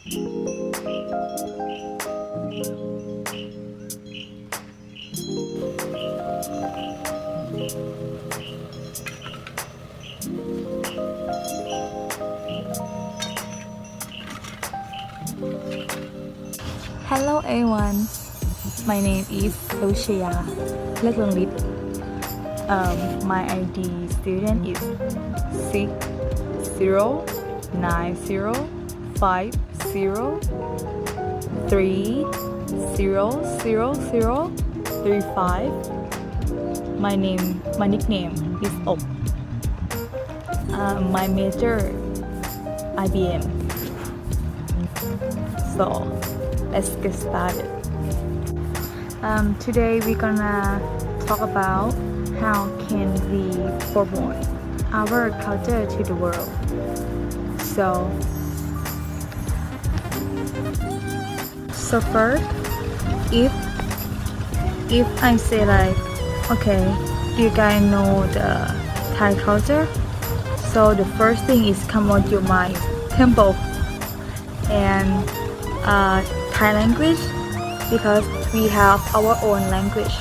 Hello everyone, my name is Lucia. Let me read. My ID student is 609050300035. My nickname is Ok. My major IBM. So let's get started. Today we're gonna talk about how can we promote our culture to the world. So first, if I say like, okay, you guys know the Thai culture? So the first thing is come on your mind, temple and Thai language, because we have our own language,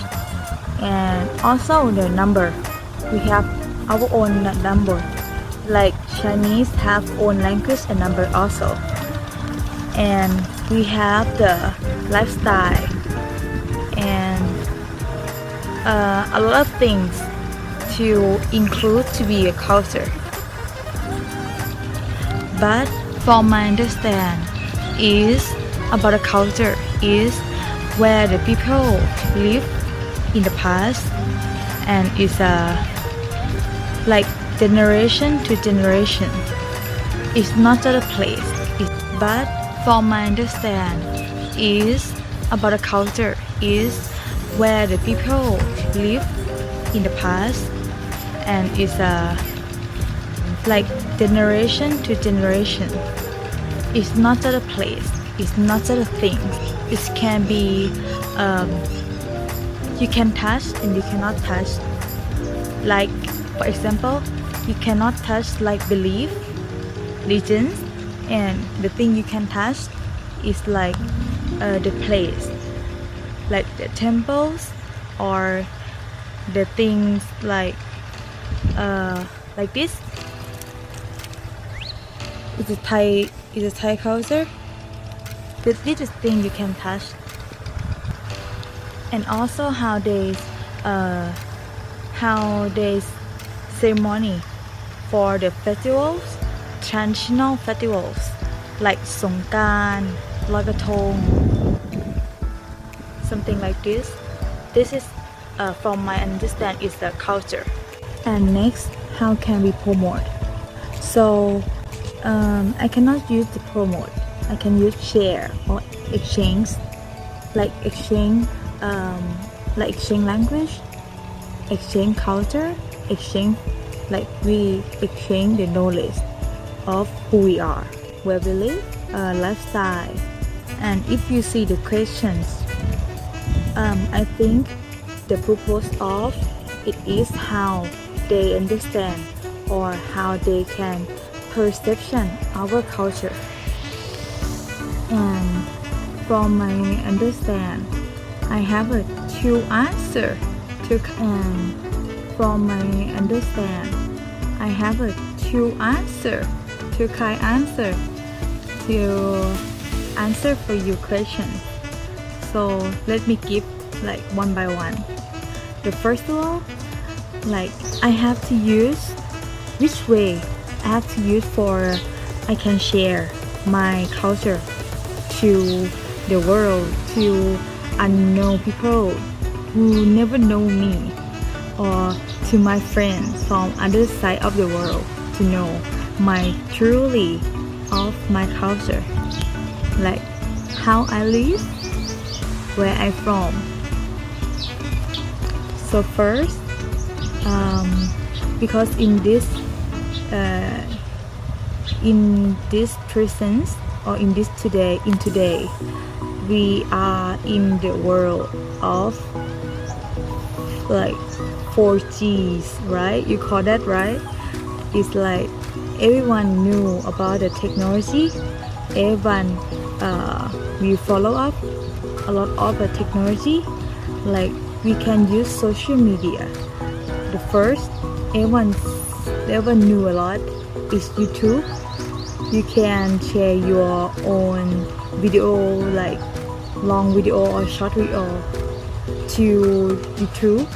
and also the number, we have our own number, like Chinese have own language and number also, and we have the lifestyle and a lot of things to include to be a culture. But from my understand is about a culture is where the people live in the past, and it's like generation to generation. It's not just a place, but from my understand is about a culture is where the people live in the past, and it's like generation to generation. It's not just a place, it's not just a thing. It can be you can touch and you cannot touch. Like for example, you cannot touch like belief, religions, and the thing you can touch is like the place, like the temples or the things like this. It's a Thai culture. This is the thing you can touch. And also how they ceremony for the festivals, traditional festivals like Songkran, Loi Krathong, something like this. This is from my understand is the culture. And next, how can we promote? So I cannot use the promote. I can use share or exchange, like exchange language, exchange culture, exchange, like we exchange the knowledge of who we are, where we live, lifestyle. And if you see the questions, I think the purpose of it is how they understand or how they can perception our culture. And from my understand, I have a two answer to, and from my understand, I have a two answer to answer to answer for your question. So let me give like one by one. The first of all, like I have to use which way I have to use for I can share my culture to the world, to unknown people who never know me, or to my friends from other side of the world to know my truly of my culture, like how I live, where I from. So first, because in this presence or in today we are in the world of like 4Gs, right? You call that, right? It's like everyone knew about the technology everyone will follow up a lot of technology. Like we can use social media. The first everyone knew a lot is YouTube. You can share your own video, like long video or short video to YouTube.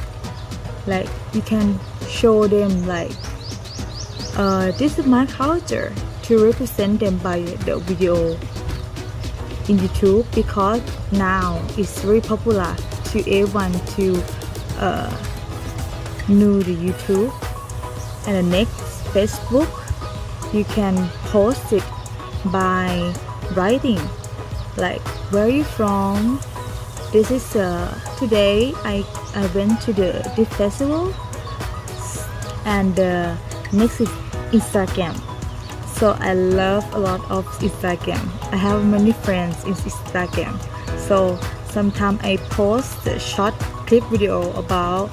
Like you can show them like this is my culture, to represent them by the video in YouTube, because now it's very popular to everyone to know the YouTube. And the next, Facebook, you can post it by writing like where are you from. This is today I went to this festival. And next is Instagram. So I love a lot of Instagram. I have many friends in Instagram. So sometimes I post a short clip video about,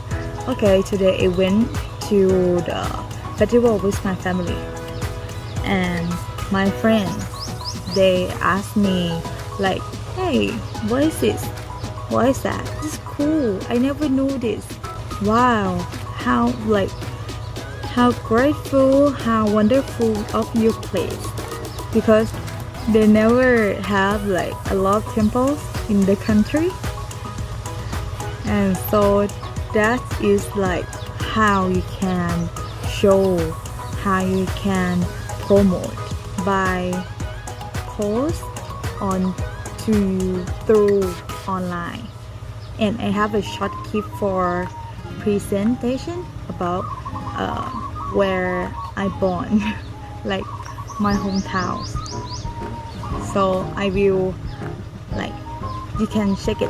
okay, today I went to the festival with my family. And my friends, they ask me like, hey, what is this? What is that? This is cool. I never knew this. Wow, how grateful, how wonderful of your place, because they never have like a lot of temples in the country. And so that is like how you can show, how you can promote by post on through online. And I have a short clip for presentation about where I born, like my hometown. So I will, like, you can check it.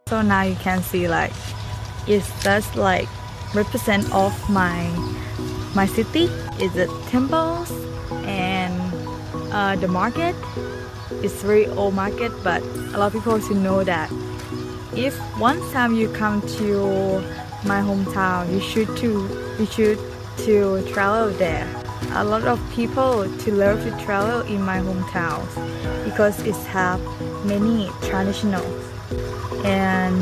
So now you can see like it's just like represent of my city. Is the temples and the market. It's very old market, but a lot of people should know that if one time you come to my hometown, you should to travel there a lot of people to love to travel in my hometown because it have many traditional and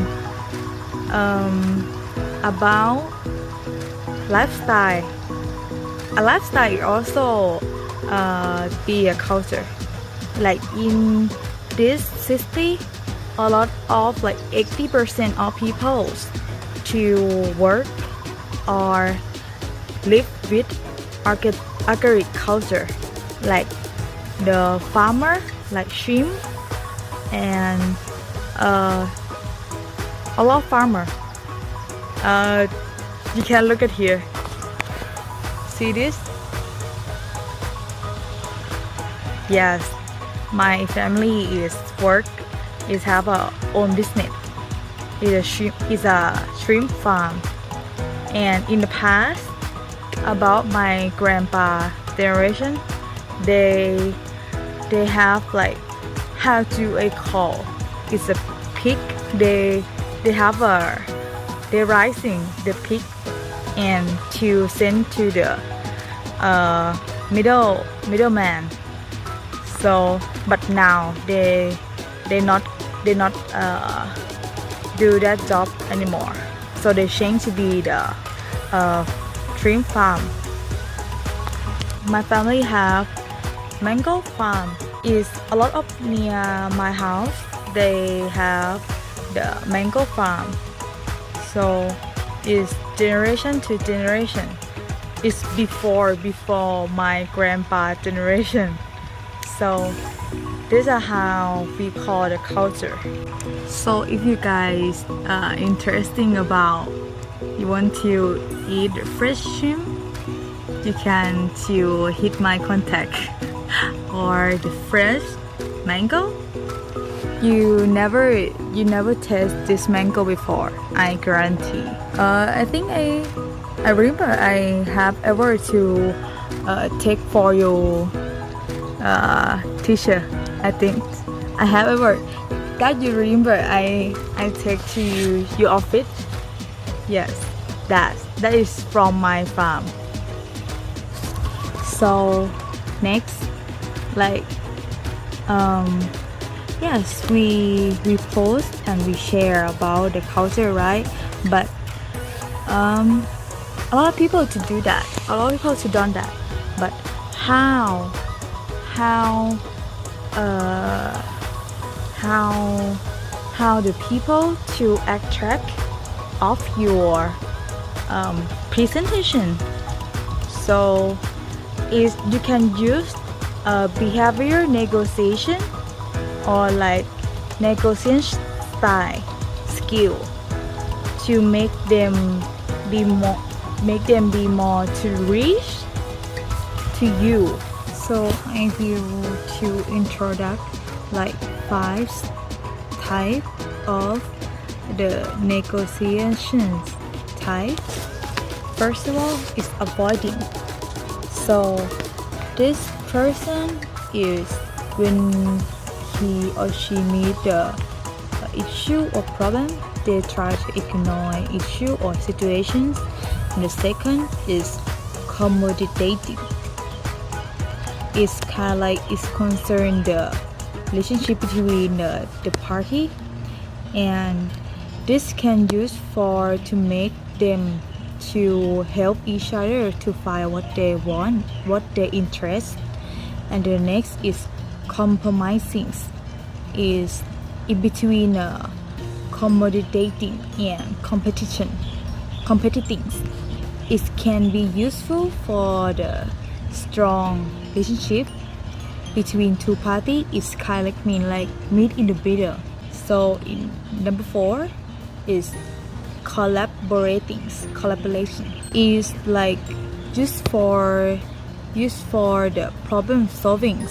about lifestyle. A lifestyle also be a culture. Like in this city, a lot of like 80% of people to work or live with agriculture, like the farmer, like shrimp and a lot of farmer. You can look at here. See this? Yes, my family is have a own business. It's a shrimp farm. And in the past, about my grandpa generation, they have like how to I call it's a pig. They raising the pig and to send to the middleman. So, but now they not do that job anymore. So they change to be the shrimp farm. My family have mango farm. Is a lot of near my house. They have the mango farm. So it's generation to generation. It's before my grandpa generation. So this is how we call the culture. So if you guys are interesting about you want to eat fresh shrimp, you can to hit my contact or the fresh mango. You never taste this mango before, I guarantee. I think I remember I have ever to take for your teacher. I think I have ever that you remember I take to your office. Yes, that is from my farm. So next, like yes, we post and we share about the culture, right? But a lot of people to do that, a lot of people to done that. But how the people to attract of your presentation? So is you can use behavior negotiation or like negotiation style skill to make them be more to reach to you. So I will to introduce like 5 types of the negotiations type. First of all is avoiding. So this person is when he or she meet the issue or problem, they try to ignore issue or situations. And the second is accommodating. It's kind of like it's concerned the relationship between the party, and this can use for to make them to help each other to find what they want, what they interest. And the next is compromising, is in between accommodating and competing. It can be useful for the strong relationship between two parties. It's kind of like meet in the middle. So in number 4 is collaboration is like used for the problem solving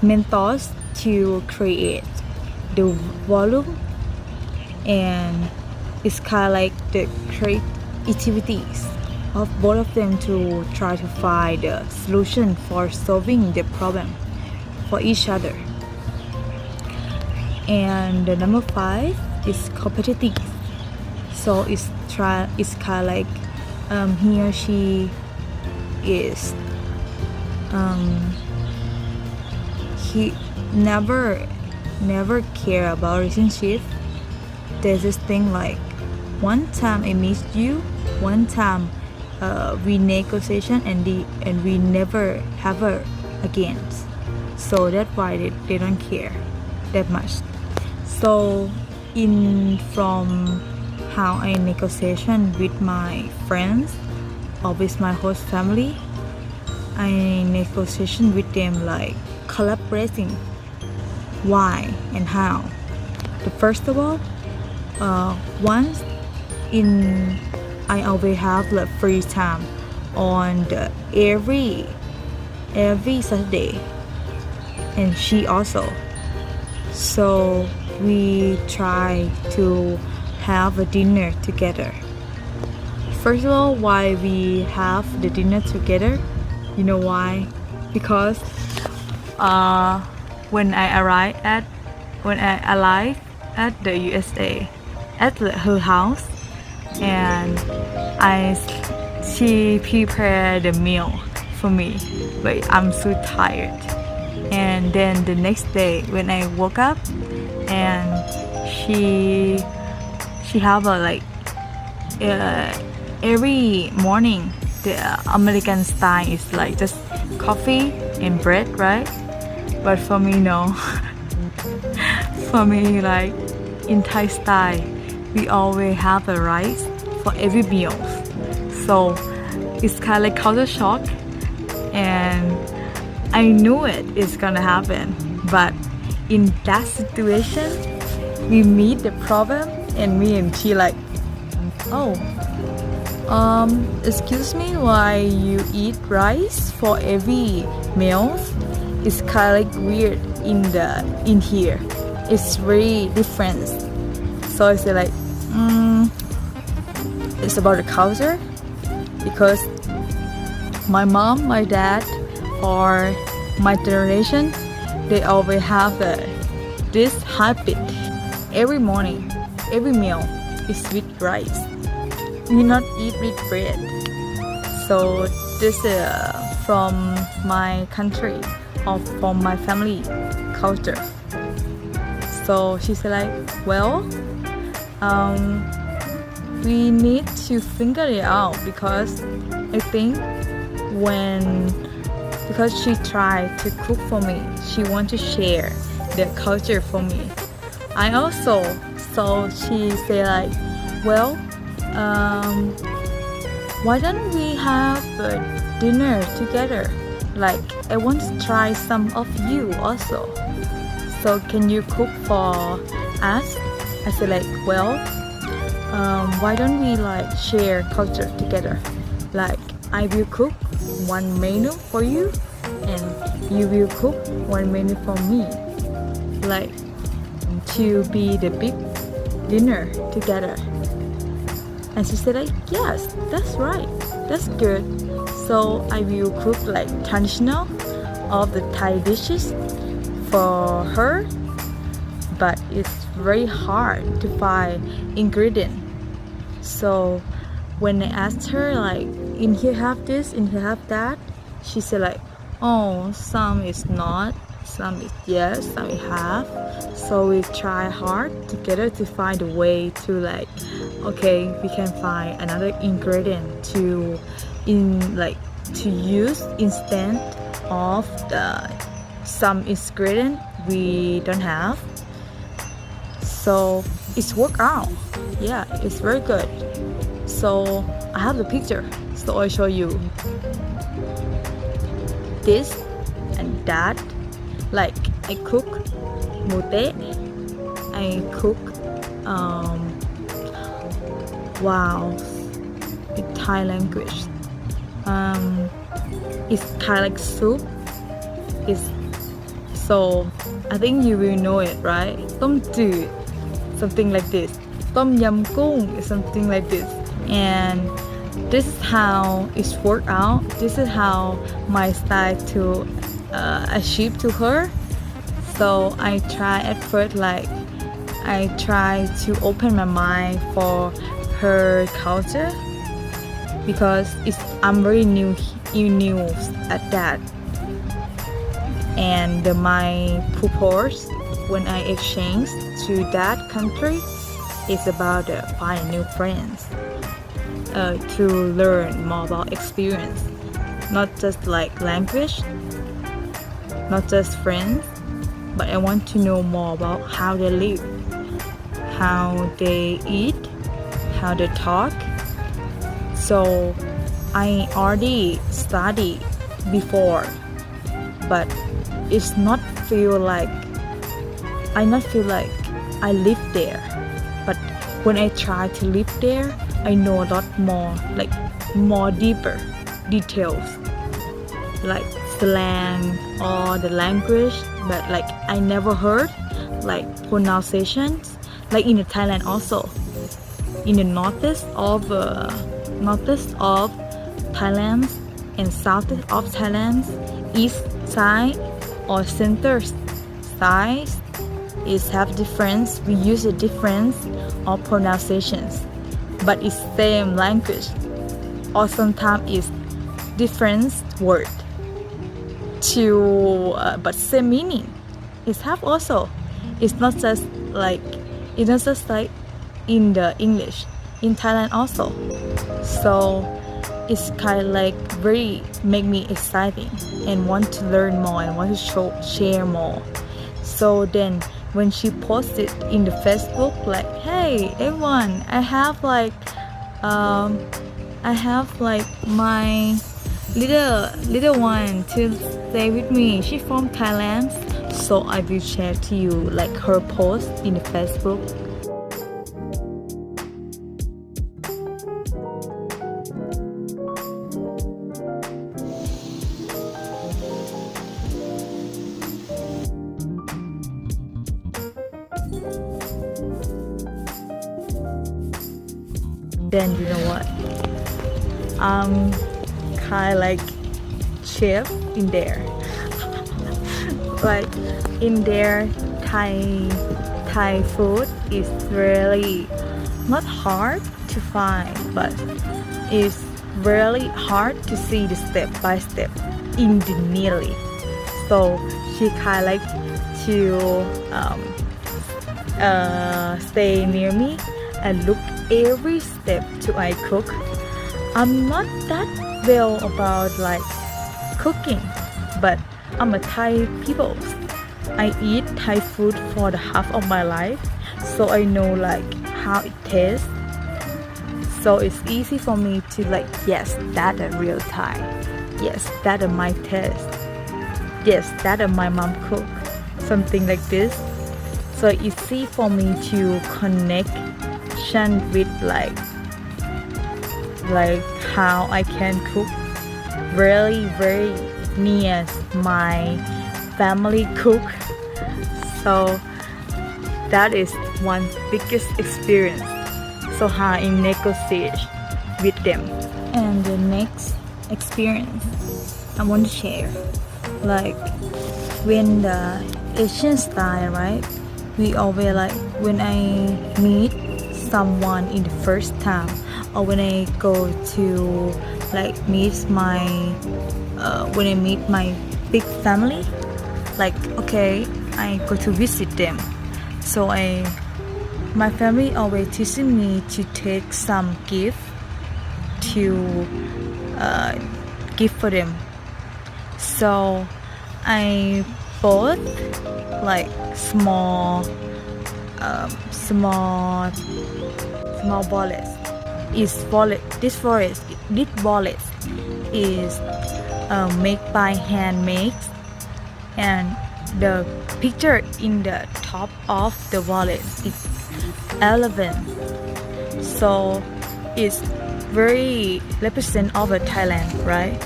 methods to create the volume, and it's kind of like the creativities of both of them to try to find a solution for solving the problem for each other. And the number 5 is competitive. So it's kind of like he or she is um, he never care about relationship. There's this thing like one time I miss you, one time we negotiation and we never have her again. So that's why they don't care that much. So in from how I negotiation with my friends or with my host family, I negotiation with them like collaborating. Why and how? The first of all, once in I always have like free time on every Saturday, and she also. So we try to have a dinner together. First of all, why we have the dinner together? You know why? Because when I arrived at the USA at her house, and she prepared the meal for me, but I'm so tired. And then the next day when I woke up, and she have a like every morning the American style is like just coffee and bread, right? But for me, no. For me, like in Thai style, we always have a rice for every meal. So it's kind of like culture shock, and I knew it's gonna happen. But in that situation, we meet the problem, and me and she like, oh, excuse me, why you eat rice for every meal? It's kind of like weird in here. It's very different. So I say like, it's about the culture, because my mom, my dad, or my generation, they always have this habit. Every morning, every meal is with rice. We not eat with bread. So this is from my country or from my family culture. So she said like, well, we need to figure it out, because I think because she tried to cook for me, she want to share their culture for me. I also, so she said like, well, why don't we have a dinner together? Like, I want to try some of you also. So can you cook for us? I said like, well, why don't we like share culture together? Like, I will cook one menu for you, and you will cook one menu for me. Like, to be the big dinner together. And she said like, yes, that's right, that's good. So I will cook like traditional of the Thai dishes for her, but it's very hard to find ingredient. So when I asked her like, in here have this, in here have that, she said like, oh, some is not, some is yes, some we have. So we try hard together to find a way to like, okay, we can find another ingredient to use instead of the some ingredient we don't have. So it's worked out. Yeah, it's very good. So I have the picture, so I show you this and that. Like, I cook mute, I cook wow, in Thai language, it's kind of like soup. It's so I think you will know it, right? Tomจืด, something like this. Tom yum gung is something like this. And this is how it's worked out. This is how my style to achieve to her. So I try at first, like I try to open my mind for her culture, because I'm very new at that. and my purpose when I exchange to that country is about find new friends, to learn more about experience, not just like language, not just friends, but I want to know more about how they live, how they eat, how they talk. So I already studied before, but it's not feel like I live there. But when I try to live there, I know a lot more, like more deeper details, like slang or the language, but like I never heard like pronunciations, like in Thailand also, in the northeast of Thailand and south of Thailand, east side or center side is have difference. We use a difference of pronunciations, but it's same language, or sometimes it's different word to but same meaning. It's have also. It's not just like in the English in Thailand also. So it's kind of like very make me exciting and want to learn more and want to share more. So then when she posted in the Facebook like, hey everyone, I have like my little one to stay with me. She's from Thailand, so I will share to you like her post in the Facebook. Then you know what? Kind of like chef in there. Like in there, Thai food is really not hard to find, but it's really hard to see the step by step in the nearly. So she kind of like to stay near me and look every step to I cook. I'm not that well about like cooking, but I'm a Thai people. I eat Thai food for the half of my life, so I know like how it tastes. So it's easy for me to like, yes, that a real Thai. Yes, that are my taste. Yes, that are my mom cook. Something like this. So it's easy for me to connect with like how I can cook really very near my family cook. So that is one biggest experience. So how I negotiate with them. And the next experience I want to share, like when the Asian style, right? We always like when I meet someone in the first time, or when I go to like meet my when I meet my big family, like okay, I go to visit them. So my family always teaching me to take some gift to give for them. So I bought like small wallets. This wallet is made by handmade, and the picture in the top of the wallet is elephant. So it's very represent of Thailand, right?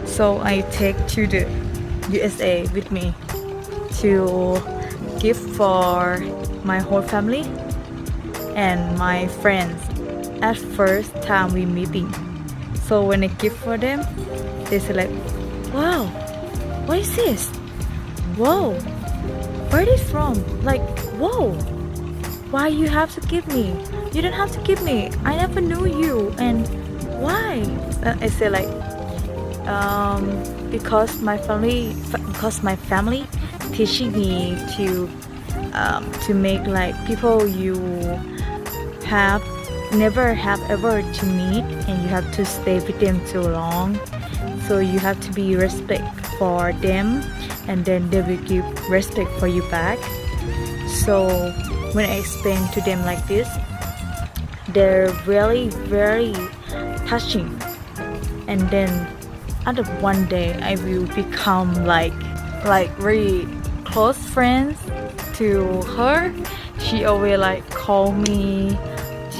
So I take to the USA with me to give for my whole family and my friends at first time we meeting. So when I give for them, they say like, wow, what is this? Whoa, where is it from? Like, whoa, why you have to give me? You don't have to give me. I never knew you, and why? I say like, because my family teaching me to make like people you have never have ever to meet, and you have to stay with them too long, so you have to be respect for them, and then they will give respect for you back. So when I explain to them like this, they're really very touching, and then out of one day I will become like really close friends to her. She always like call me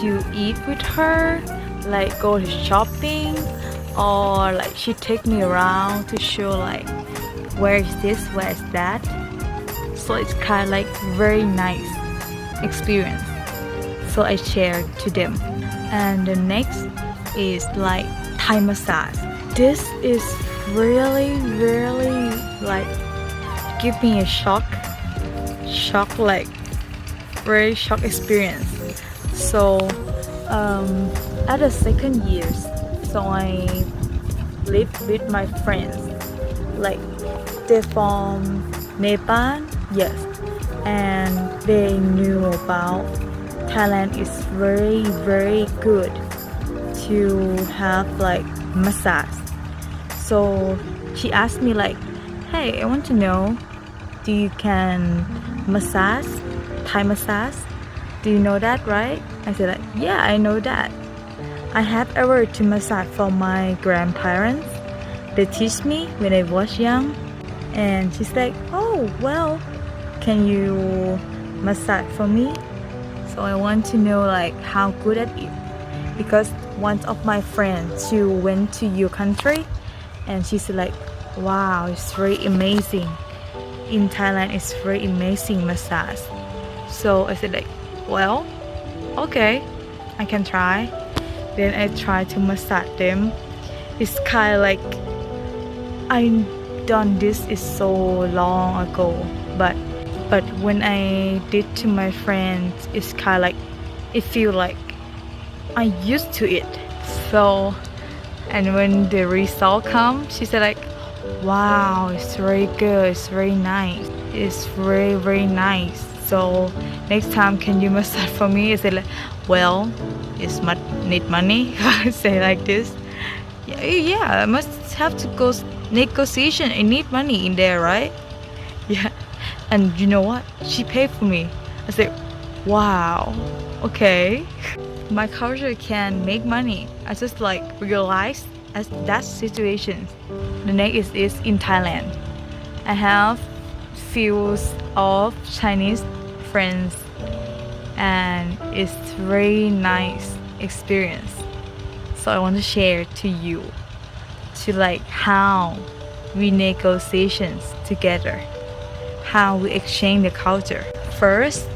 to eat with her, like go to shopping, or like she take me around to show like where is this, where is that. So it's kind of like very nice experience, so I share to them. And the next is like Thai massage. This is really like give me a shock like very shock experience. So at the second years, so I live with my friends, like they're from Nepal, yes, and they knew about Thailand is very good to have like massage. So she asked me like, hey, I want to know, do you can massage, Thai massage? Do you know that, right? I said like, yeah, I know that. I have ever to massage for my grandparents. They teach me when I was young. And she's like, oh, well, can you massage for me? So I want to know like how good at it, because one of my friends, she went to your country, and she said like, wow, it's very amazing. In Thailand, it's very amazing massage. So I said like, well, okay, I can try. Then I try to massage them. It's kind of like I done this is so long ago, but when I did to my friends, it's kind of like it feel like I used to it. So, and when the result comes, she said like, wow, it's very good, it's very nice, it's very nice. So next time, can you massage for me? I said like, well, it's need money. I say like this. Yeah, I must have to go negotiation. I need money in there, right? Yeah. And you know what? She paid for me. I said, wow, okay. My culture can make money. I just like realized as that situation. The next is in Thailand. I have few of Chinese friends, and it's very nice experience. So I want to share to you to like how we negotiations together, how we exchange the culture. First,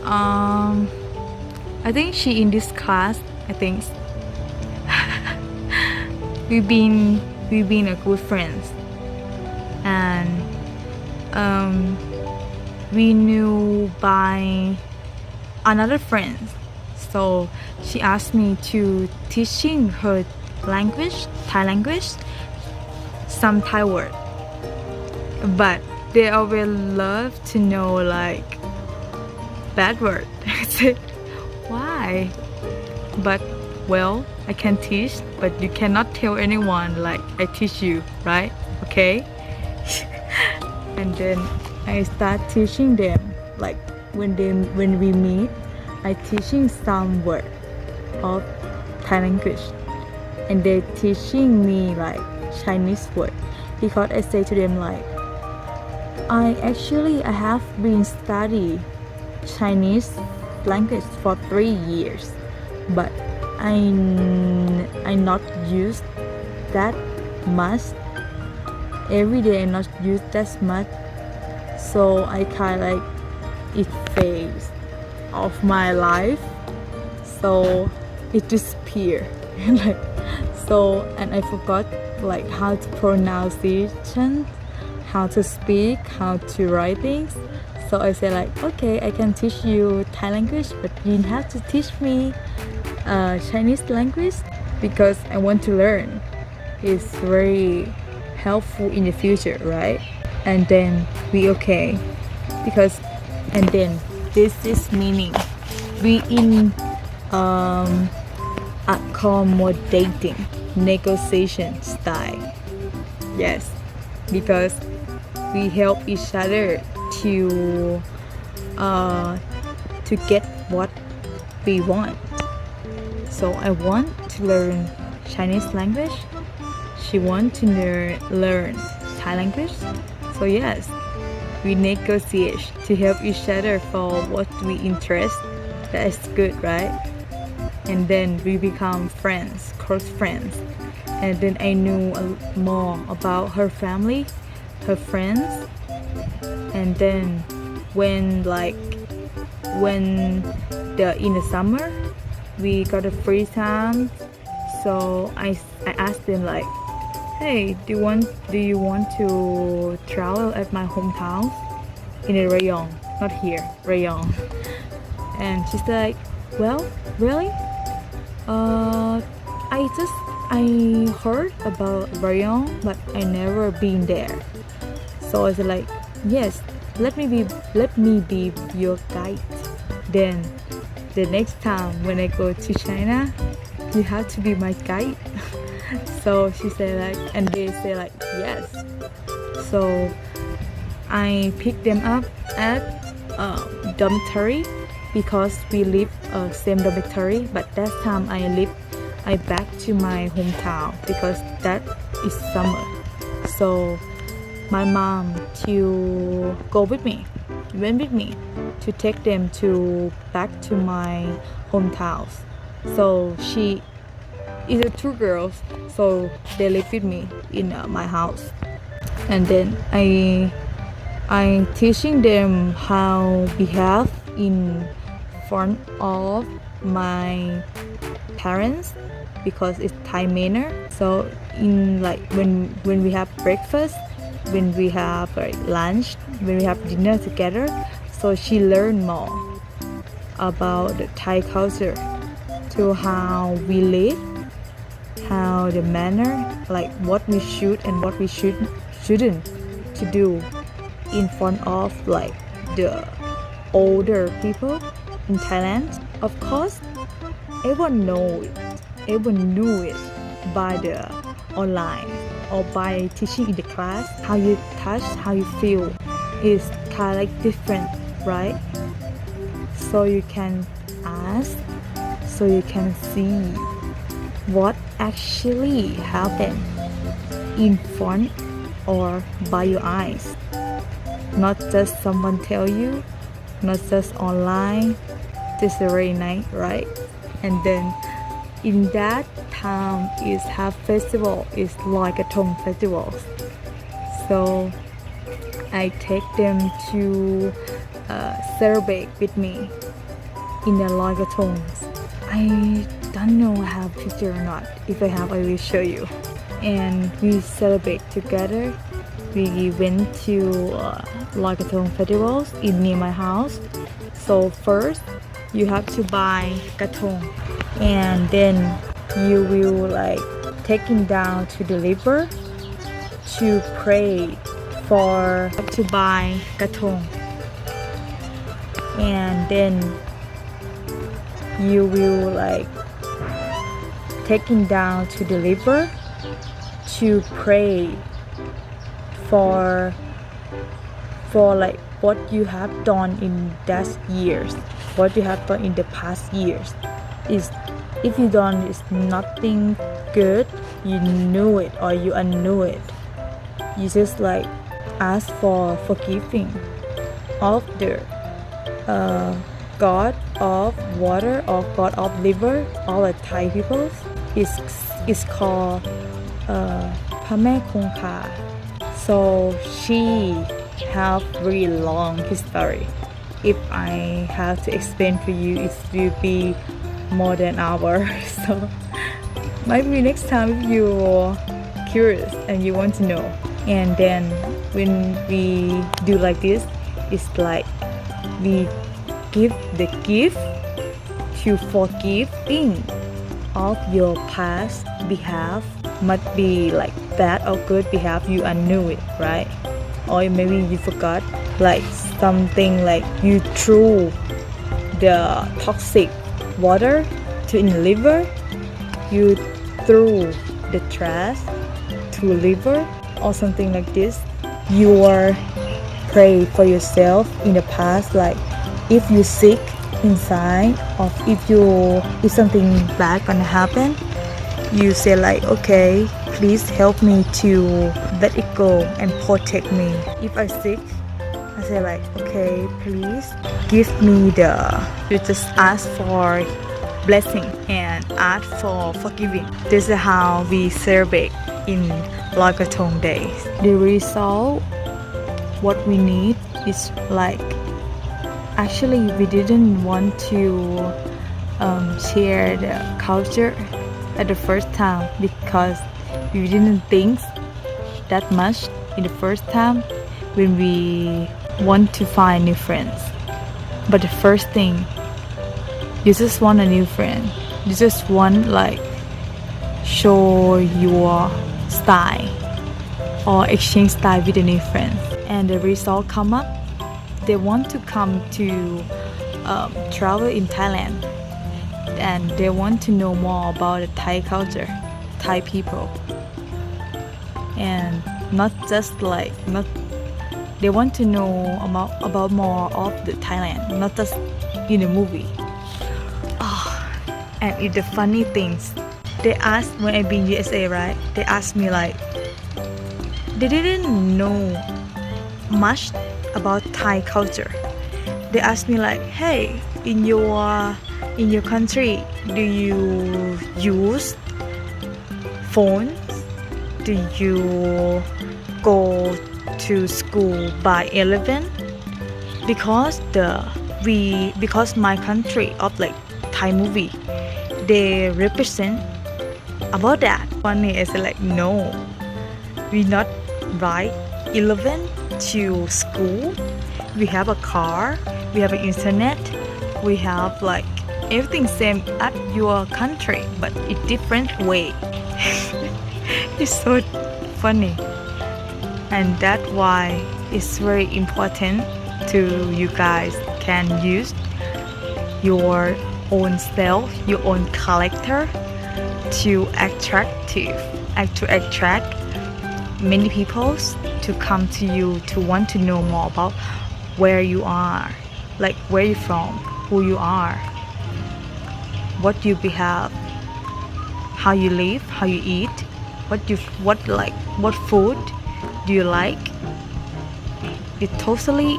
I think she in this class, I think we've been a good friends, and we knew by another friend. So she asked me to teaching her language, Thai language, some Thai word. But they always love to know like bad word. I said, why? But well, I can teach, but you cannot tell anyone like I teach you, right? Okay. And then I start teaching them, like when we meet, I teaching some word of Thai language, and they teaching me like Chinese word, because I say to them like, I have been study Chinese language for 3 years, but I not use that much every day. I not use that much, so I kind of like it fades of my life, so it disappeared. Like so, and I forgot like how to pronunciation, how to speak, how to write things. So I said like, okay, I can teach you Thai language, but you have to teach me Chinese language, because I want to learn. It's very helpful in the future, right? And then we okay because and then this is meaning we in accommodating negotiation style. Yes, because we help each other to get what we want. So I want to learn Chinese language. She wants to learn Thai language. So yes, we negotiate to help each other for what we interest. That is good, right? And then we become friends, close friends. And then I knew more about her family, her friends. And then when in the summer we got a free time, so I asked them like, hey, do you want to travel at my hometown in the Rayong, not here, Rayong. And she's like, well, really? I heard about Rayong, but I never been there. So I said like, yes, let me be your guide. Then the next time when I go to China, you have to be my guide. So she said like, and they say like, yes. So I picked them up at dormitory because we live same dormitory, but that time I back to my hometown because that is summer. So my mom went with me to take them back to my hometown. So she is two girls, so they live with me in my house. And then I teaching them how behave in front of my parents because it's Thai manner. So in like when we have breakfast, when we have like lunch, when we have dinner together, so she learned more about the Thai culture, to how we live, how the manner, like what we should and what we shouldn't to do in front of like the older people in Thailand. Of course, everyone knew it by the online or by teaching in the class. How you touch, how you feel is kind of like different, right? So you can ask, so you can see what actually happened in front or by your eyes. Not just someone tell you, not just online. This is very nice, right? And then in that time is have festival, is like a Thong festival. So I take them to celebrate with me in the Loy Krathongs. I don't know I have picture or not. If I have, I will show you. And we celebrate together. We went to Loy Krathong festivals near my house. So first you have to buy krathong, and then you will like taking down to the river to pray for to buy krathong, and then you will like taking down to the river to pray for like what you have done in that years, what you have done in the past years. Is if you done is nothing good, you knew it or you unknew it, you just like ask for forgiving of the God of water or God of river. All the Thai people is called Pame Kongka. So she have very long history. If I have to explain for you, it will be more than an hour. So maybe next time if you're curious and you want to know. And then when we do like this, it's like we give the gift to forgiving of your past behalf. Must be like bad or good behavior you unknew it, right? Or maybe you forgot, like something like you threw the toxic water to in the river, you threw the trash to river or something like this. You are pray for yourself in the past, like if you sick inside or if something bad gonna happen, you say like, okay, please help me to let it go and protect me. If I sick, I say like, okay, please give me you just ask for blessing and ask for forgiving. This is how we celebrate in Loi Krathong days. The result, what we need is like, actually we didn't want to share the culture at the first time because we didn't think that much in the first time when we want to find new friends. But the first thing, you just want a new friend. You just want like show your style or exchange style with a new friend. And the result come up, they want to come to travel in Thailand and they want to know more about the Thai culture, Thai people, and not just like they want to know about more of the Thailand, not just in a movie. And it's the funny things, they asked when I been USA, right? They asked me like, they didn't know much about Thai culture. They asked me like, hey, in your country, do you use phones? Do you go to school by 11? Because my country of like Thai movie, they represent about that. Funny is like, no, we not ride 11 to school. We have a car, we have an internet, we have like everything same at your country, but in different way. It's so funny, and that's why it's very important to you guys can use your own self, your own character to attract many people to come to you, to want to know more about where you are, like where you from, who you are, what you behave, how you live, how you eat, what food do you like. It totally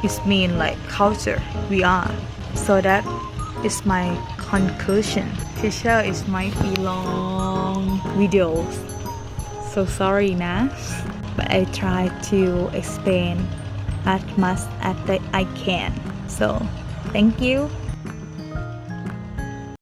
is mean like culture we are. So that is my conclusion. Teacher, it might be long videos, so sorry nah, but I try to explain as much as I can. So thank you.